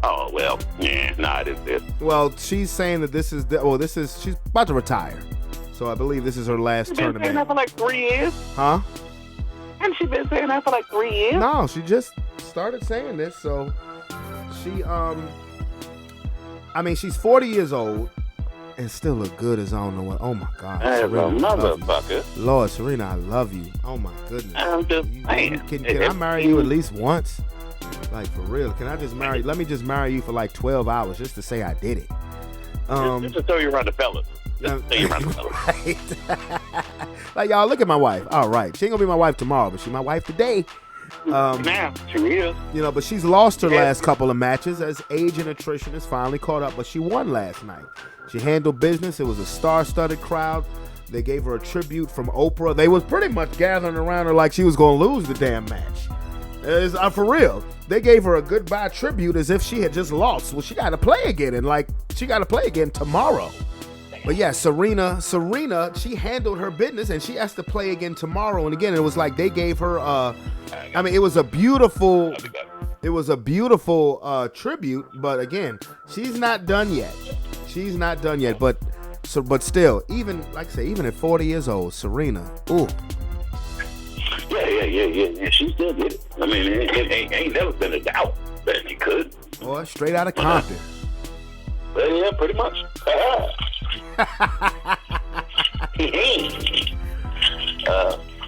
Oh, well, yeah, nah, it is this. Well, she's saying that she's about to retire. So I believe this is her last tournament. She's been saying that for like 3 years? Huh? Hasn't she been saying that for like 3 years? No, she just started saying this. So she, she's 40 years old and still look good as I don't know what. Oh my God. That's a Serena, motherfucker. Lord, Serena, I love you. Oh my goodness. I'm just saying. Can I marry you at least once? Like, for real. Can I just marry? Let me just marry you for like 12 hours just to say I did it. Just to throw you around the fellas. Right. Like, y'all, look at my wife. All right. She ain't gonna be my wife tomorrow, but she's my wife today. Now, she is. But she's lost her last couple of matches as age and attrition has finally caught up, but she won last night. She handled business. It was a star-studded crowd. They gave her a tribute from Oprah. They was pretty much gathering around her like she was going to lose the damn match. For real. They gave her a goodbye tribute as if she had just lost. Well, she got to play again, and she got to play again tomorrow. But yeah, Serena, she handled her business, and she has to play again tomorrow. And again, it was like they gave her. It was a beautiful tribute. But again, she's not done yet. But still, even like I say, even at 40 years old, Serena, ooh. Yeah. She still did it. I mean, it ain't never been a doubt that she could. Boy, straight out of Compton. Yeah, pretty much.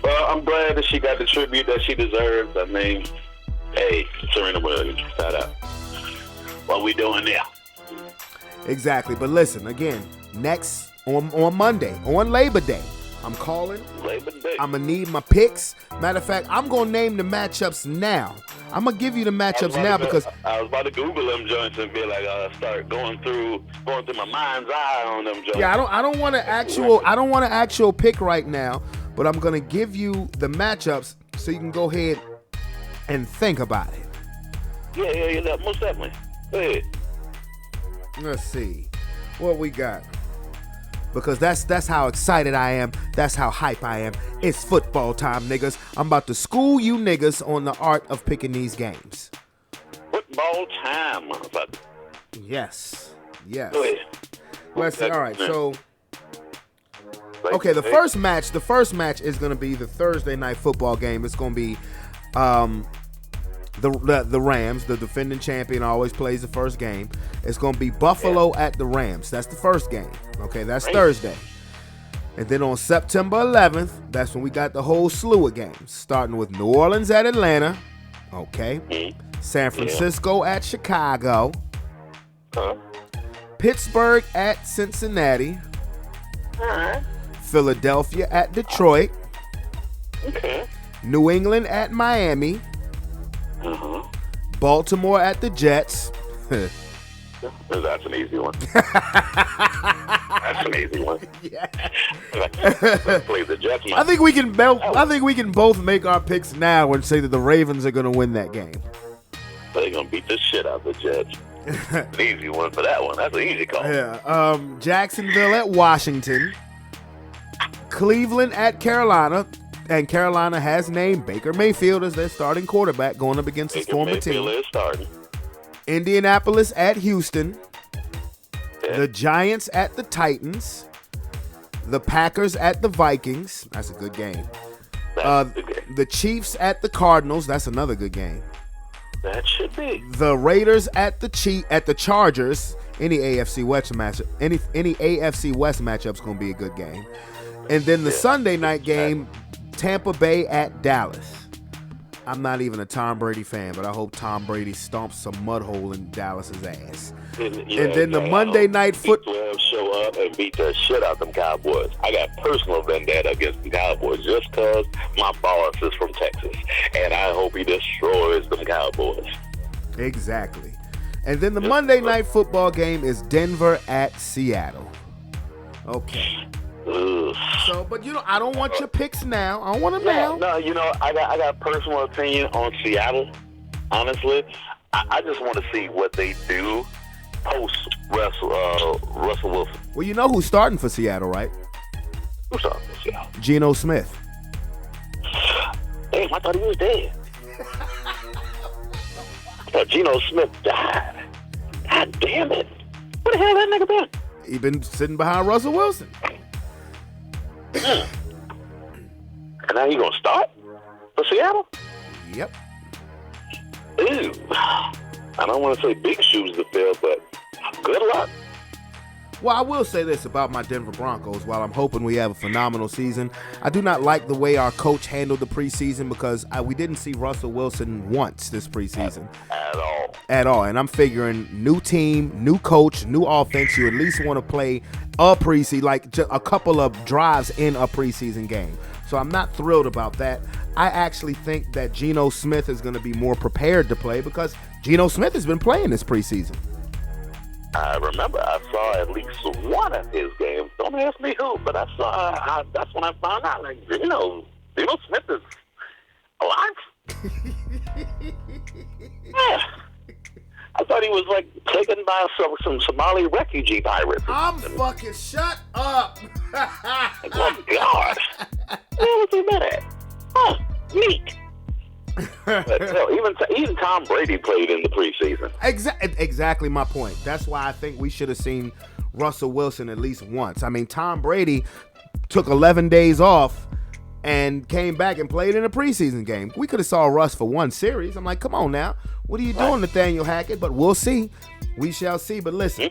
Well, I'm glad that she got the tribute that she deserves. I mean, hey, Serena Williams, shout out. What we doing now? Exactly. But listen, again, next on Monday, on Labor Day, I'm calling. Labor Day. I'm going to need my picks. Matter of fact, I'm going to name the matchups now. I'm going to give you the matchups now because I was about to Google them joints and be like, start going through my mind's eye on them joints. Yeah, I don't want an actual pick right now, but I'm going to give you the matchups so you can go ahead and think about it. Yeah, most definitely. Go ahead. Let's see what we got. Because that's how excited I am. That's how hype I am. It's football time, niggas. I'm about to school you niggas on the art of picking these games. Football time, motherfucker. Yes. Go ahead. Let's see. All right, so okay, the first match is going to be the Thursday night football game. It's going to be the Rams, the defending champion, always plays the first game. It's going to be Buffalo at the Rams. That's the first game. Okay, that's Thursday. And then on September 11th, that's when we got the whole slew of games, starting with New Orleans at Atlanta. Okay. San Francisco at Chicago. Pittsburgh at Cincinnati. Philadelphia at Detroit. New England at Miami. Baltimore at the Jets. That's an easy one. That's an easy one. Yeah. Play the Jets. I think we can both make our picks now and say that the Ravens are going to win that game. They're going to beat the shit out of the Jets. An easy one for that one. That's an easy call. Yeah. Jacksonville at Washington. Cleveland at Carolina. And Carolina has named Baker Mayfield as their starting quarterback going up against his former team. Is starting. Indianapolis at Houston. The Giants at the Titans. The Packers at the Vikings. That's a good game. The Chiefs at the Cardinals. That's another good game. That should be. The Raiders at the Chargers. Any AFC West matchup's gonna be a good game. And then the Sunday night game, Tampa Bay at Dallas. I'm not even a Tom Brady fan, but I hope Tom Brady stomps some mud hole in Dallas's ass. And then the Monday night football show up and beat the shit out of them Cowboys. I got personal vendetta against the Cowboys just because my boss is from Texas, and I hope he destroys them Cowboys. Exactly. And then the Monday night football game is Denver at Seattle. Okay. So, but I don't want your picks now. I don't want them now. No, I got a personal opinion on Seattle. Honestly, I just want to see what they do post Russell Wilson. Well, you know who's starting for Seattle, right? Who's starting for Seattle? Geno Smith. Damn, I thought he was dead. I thought Geno Smith died. God damn it! Where the hell that nigga been? He been sitting behind Russell Wilson. And now he gonna start for Seattle? Yep. Ew. I don't want to say big shoes to fill, but good luck. Well, I will say this about my Denver Broncos. While I'm hoping we have a phenomenal season, I do not like the way our coach handled the preseason because we didn't see Russell Wilson once this preseason. At all. And I'm figuring new team, new coach, new offense. You at least want to play a preseason, like a couple of drives in a preseason game. So I'm not thrilled about that. I actually think that Geno Smith is going to be more prepared to play because Geno Smith has been playing this preseason. I remember I saw at least one of his games. Don't ask me who, but I saw. That's when I found out. Like, Geno Smith is alive. Yeah. I thought he was like taken by some Somali refugee pirates. I'm fucking shut up. Oh God! What was he mad at? Oh, neat. But, hell, even Tom Brady played in the preseason. Exactly my point. That's why I think we should have seen Russell Wilson at least once. I mean, Tom Brady took 11 days off and came back and played in a preseason game. We could have saw Russ for one series. I'm like, come on now. What are you doing, Nathaniel Hackett? But we'll see. We shall see. But listen.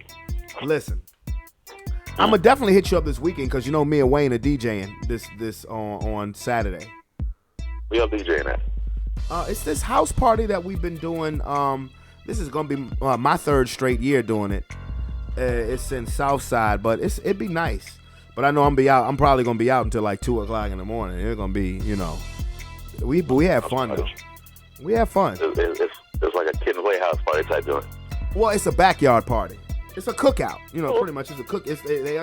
I'm going to definitely hit you up this weekend because you know me and Wayne are DJing this on Saturday. We are DJing that. It's this house party that we've been doing. This is gonna be my third straight year doing it. It's in Southside, but it'd be nice. But I know I'm probably gonna be out until like 2:00 in the morning. It's gonna be, we have fun though. We have fun. It's like a kid and play house party type doing. Well, it's a backyard party. It's a cookout. Pretty much it's a cook.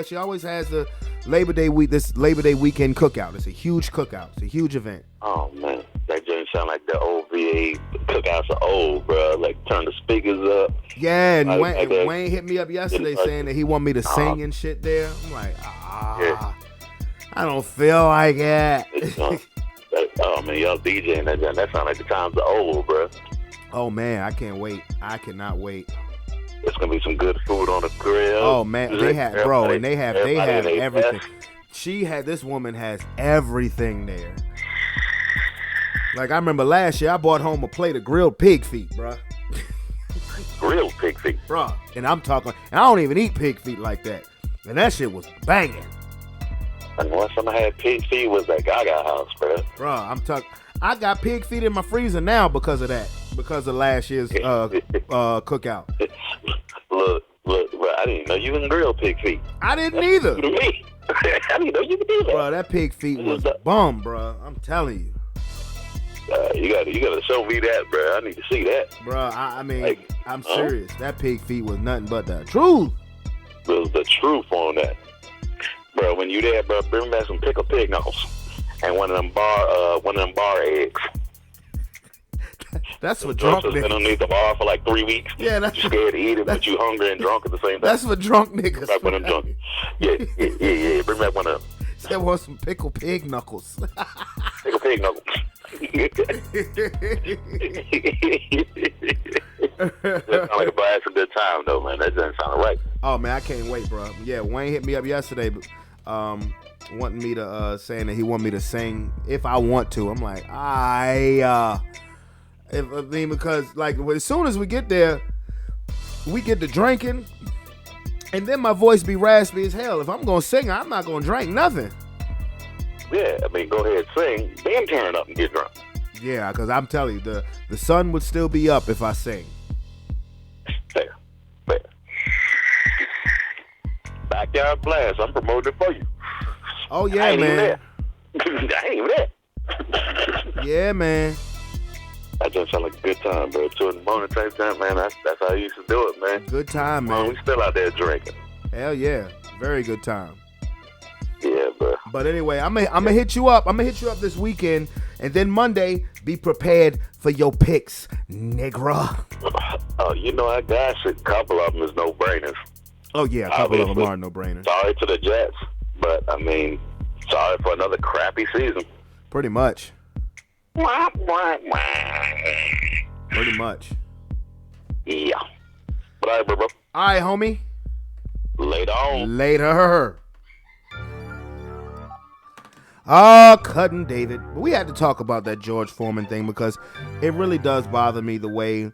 She always has the Labor Day weekend cookout. It's a huge cookout. It's a huge event. Oh man, that joint sound like the old VA cookouts are old, bro. Like turn the speakers up. Yeah, and Wayne hit me up yesterday saying that he want me to sing and shit there. I'm like, I don't feel like it. Oh man, y'all DJing that joint. That sound like the times are old, bro. Oh man, I can't wait. I cannot wait. It's gonna be some good food on the grill. Oh man, they have everything. This woman has everything there. Like I remember last year, I brought home a plate of grilled pig feet, bruh. Grilled pig feet, bruh. And I don't even eat pig feet like that. And that shit was banging. And the last time I had pig feet was at Gaga House, bruh. Bruh, I got pig feet in my freezer now because of that. Because of last year's cookout. Look, bro, I didn't know you can grill pig feet. I didn't either. To me. I didn't know you could do that. Bro, that pig feet was bum, bro. I'm telling you. You gotta show me that, bro. I need to see that. Bro, I'm serious. That pig feet was nothing but the truth. It was the truth on that. Bro, when you there, bro, bring back some pickled pig knuckles. And one of them bar eggs. That's for drunk niggas. Been underneath the bar for like 3 weeks. Yeah, that's you scared to eat it, but you hungry and drunk at the same time. That's for drunk niggas. Back when I'm drunk. Yeah. Bring back one of them. That was some pickled pig knuckles. Pickled pig knuckles. That sound like a blast, a good time though, man. That doesn't sound right. Oh man, I can't wait, bro. Yeah, Wayne hit me up yesterday, wanting me to saying that he want me to sing if I want to. I'm like, because like as soon as we get there, we get to drinking, and then my voice be raspy as hell. If I'm gonna sing, I'm not gonna drink nothing. Yeah, I mean, go ahead, sing, then turn up and get drunk. Yeah, because I'm telling you, the sun would still be up if I sing. Fair. Backyard blast. I'm promoting for you. Oh yeah, man. I ain't even there. Yeah, man. That just sound like a good time, bro. 2 in the morning type time, man. That's how I used to do it, man. Good time, man. We still out there drinking. Hell yeah, very good time. Yeah, bro. But anyway, I'm gonna hit you up. I'm gonna hit you up this weekend, and then Monday, be prepared for your picks, nigga. Oh, I got a couple of them is no brainers. Oh yeah, a couple of them are no brainers. Sorry to the Jets, but I mean, sorry for another crappy season. Pretty much. Pretty much. Yeah. But all right, bro. All right, homie. Later on. Later. Cutting David. We had to talk about that George Foreman thing because it really does bother me the way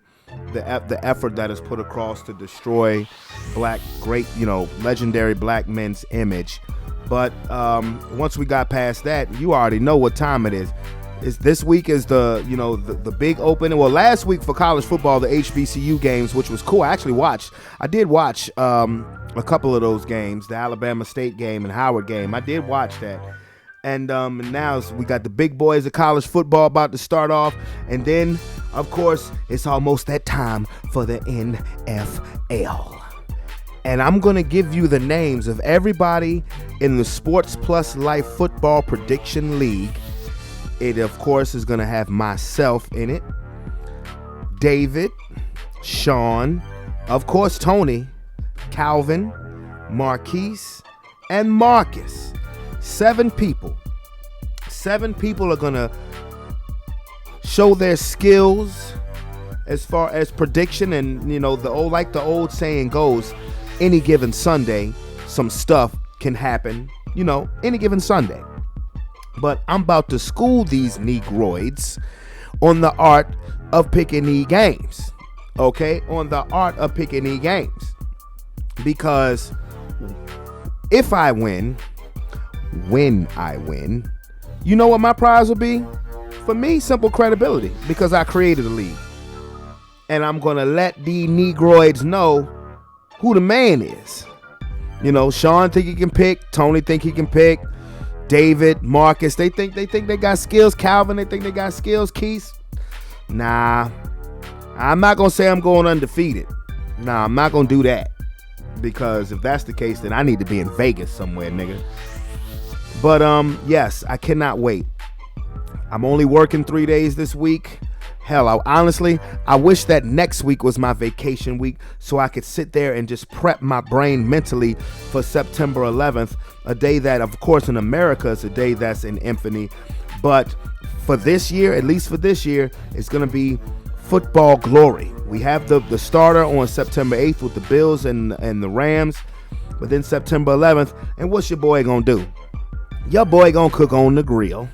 the effort that is put across to destroy legendary black men's image. But once we got past that, you already know what time it is. This week is the big opening. Well, last week for college football, the HBCU games, which was cool. I did watch a couple of those games, the Alabama State game and Howard game. I did watch that. And now we got the big boys of college football about to start off. And then, of course, it's almost that time for the NFL. And I'm going to give you the names of everybody in the Sports Plus Life Football Prediction League. It, of course, is going to have myself in it, David, Sean, of course, Tony, Calvin, Marquise, and Marcus. 7 people. 7 people are going to show their skills as far as prediction. And, the old saying goes, any given Sunday, some stuff can happen, any given Sunday. But I'm about to school these Negroids on the art of picking these games. Okay? On the art of picking these games. Because if I win, when I win, you know what my prize will be? For me, simple credibility. Because I created a league. And I'm going to let the Negroids know who the man is. Sean think he can pick. Tony think he can pick. David, Marcus, they think they got skills. Calvin, they think they got skills. Keith, nah. I'm not going to say I'm going undefeated. Nah, I'm not going to do that. Because if that's the case, then I need to be in Vegas somewhere, nigga. But, yes, I cannot wait. I'm only working 3 days this week. Hell, I wish that next week was my vacation week so I could sit there and just prep my brain mentally for September 11th, a day that, of course, in America is a day that's in infamy. But for this year, at least for this year, it's going to be football glory. We have the starter on September 8th with the Bills and the Rams, but then September 11th, and what's your boy going to do? Your boy going to cook on the grill.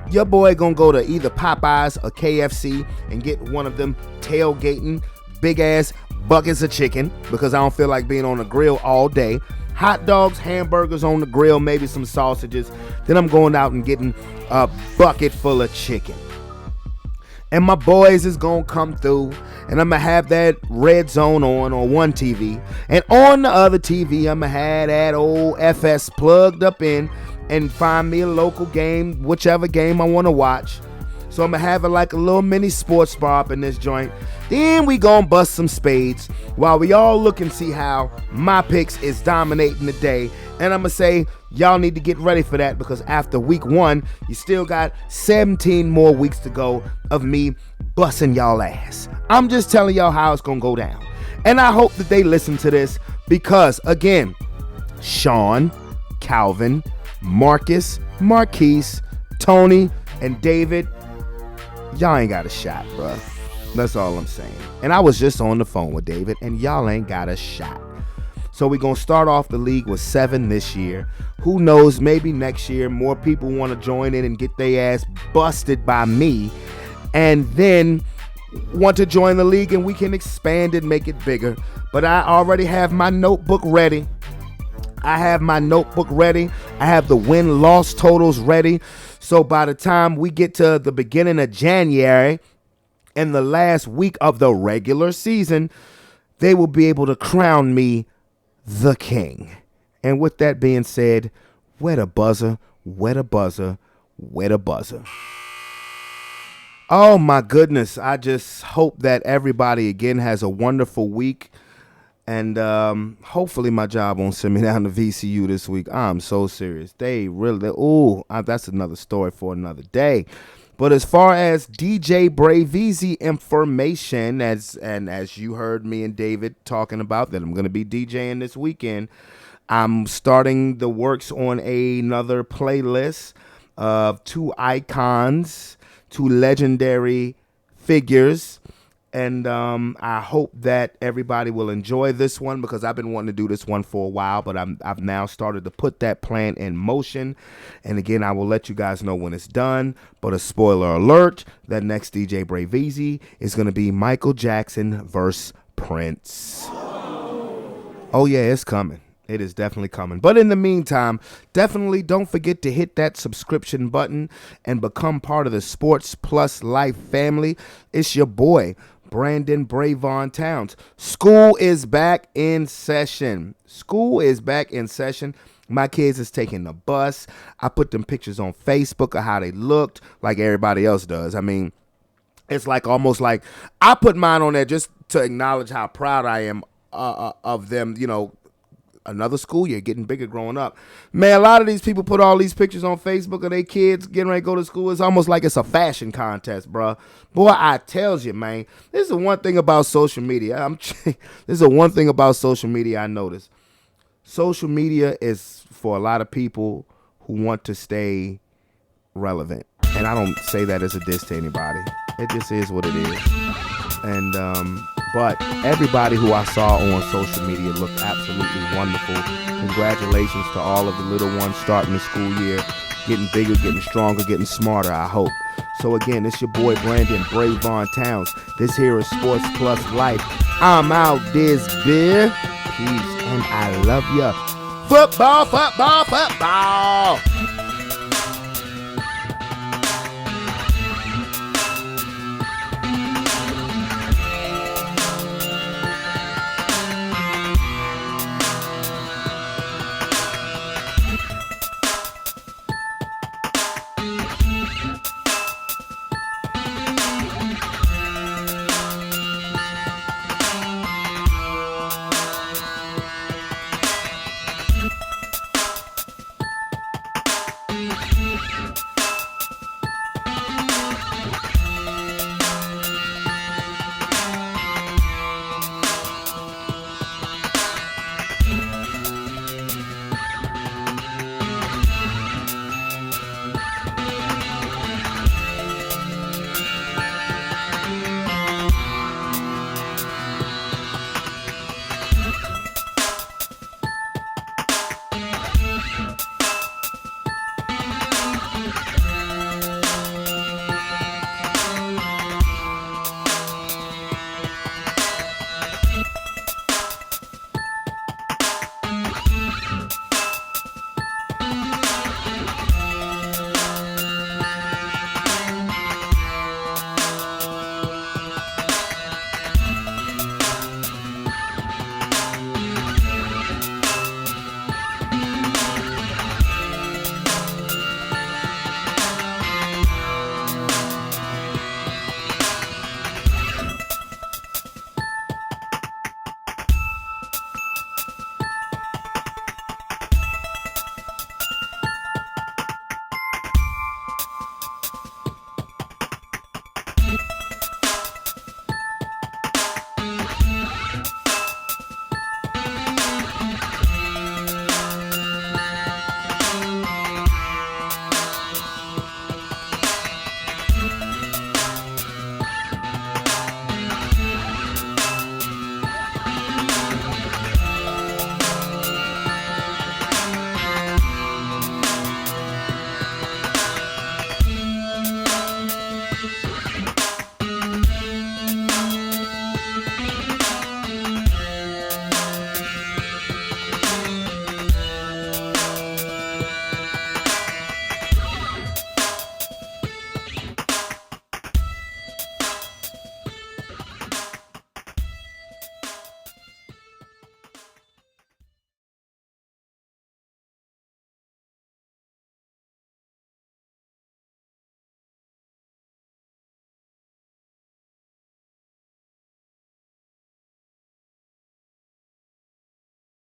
Your boy gonna go to either Popeyes or KFC and get one of them tailgating big ass buckets of chicken because I don't feel like being on the grill all day. Hot dogs, hamburgers on the grill, maybe some sausages. Then I'm going out and getting a bucket full of chicken. And my boys is gonna come through and I'm gonna have that red zone on one TV. And on the other TV, I'm gonna have that old FS plugged up in and find me a local game, whichever game I want to watch. So I'm going to have it like a little mini sports bar up in this joint. Then we going to bust some spades while we all look and see how my picks is dominating the day. And I'm going to say, y'all need to get ready for that because after week 1, you still got 17 more weeks to go of me busting y'all ass. I'm just telling y'all how it's going to go down. And I hope that they listen to this because, again, Sean, Calvin, Marcus, Marquise, Tony, and David, y'all ain't got a shot, bruh. That's all I'm saying. And I was just on the phone with David, and y'all ain't got a shot. So we're going to start off the league with 7 this year. Who knows, maybe next year more people want to join in and get their ass busted by me, and then want to join the league, and we can expand it, make it bigger. But I already have my notebook ready. I have the win-loss totals ready. So by the time we get to the beginning of January and the last week of the regular season, they will be able to crown me the king. And with that being said, wet a buzzer, wet a buzzer, wet a buzzer. Oh my goodness. I just hope that everybody again has a wonderful week. And hopefully my job won't send me down to VCU this week. I'm so serious. They really, that's another story for another day. But as far as DJ Braveezy information, as you heard me and David talking about that I'm going to be DJing this weekend, I'm starting the works on another playlist of 2 icons, 2 legendary figures. And I hope that everybody will enjoy this one because I've been wanting to do this one for a while, but I've now started to put that plan in motion. And again, I will let you guys know when it's done. But a spoiler alert, that next DJ Braveezy is going to be Michael Jackson versus Prince. Oh yeah, it's coming. It is definitely coming. But in the meantime, definitely don't forget to hit that subscription button and become part of the Sports Plus Life family. It's your boy, Brandon Brevon Towns. School is back in session. My kids is taking the bus. I put them pictures on Facebook of how they looked like everybody else does. I mean, it's like almost like I put mine on there just to acknowledge how proud I am of them, another school year, getting bigger, growing up. Man, a lot of these people put all these pictures on Facebook of their kids getting ready to go to school. It's almost like it's a fashion contest, bro. Boy, I tells you, man. This is the one thing about social media. This is the one thing about social media I noticed. Social media is for a lot of people who want to stay relevant. And I don't say that as a diss to anybody. It just is what it is. And but everybody who I saw on social media looked absolutely wonderful. Congratulations to all of the little ones starting the school year, getting bigger, getting stronger, getting smarter, I hope. So again, it's your boy Brandon Brevon Towns. This here is Sports Plus Life. I'm out this beer. Peace and I love ya. Football, football, football.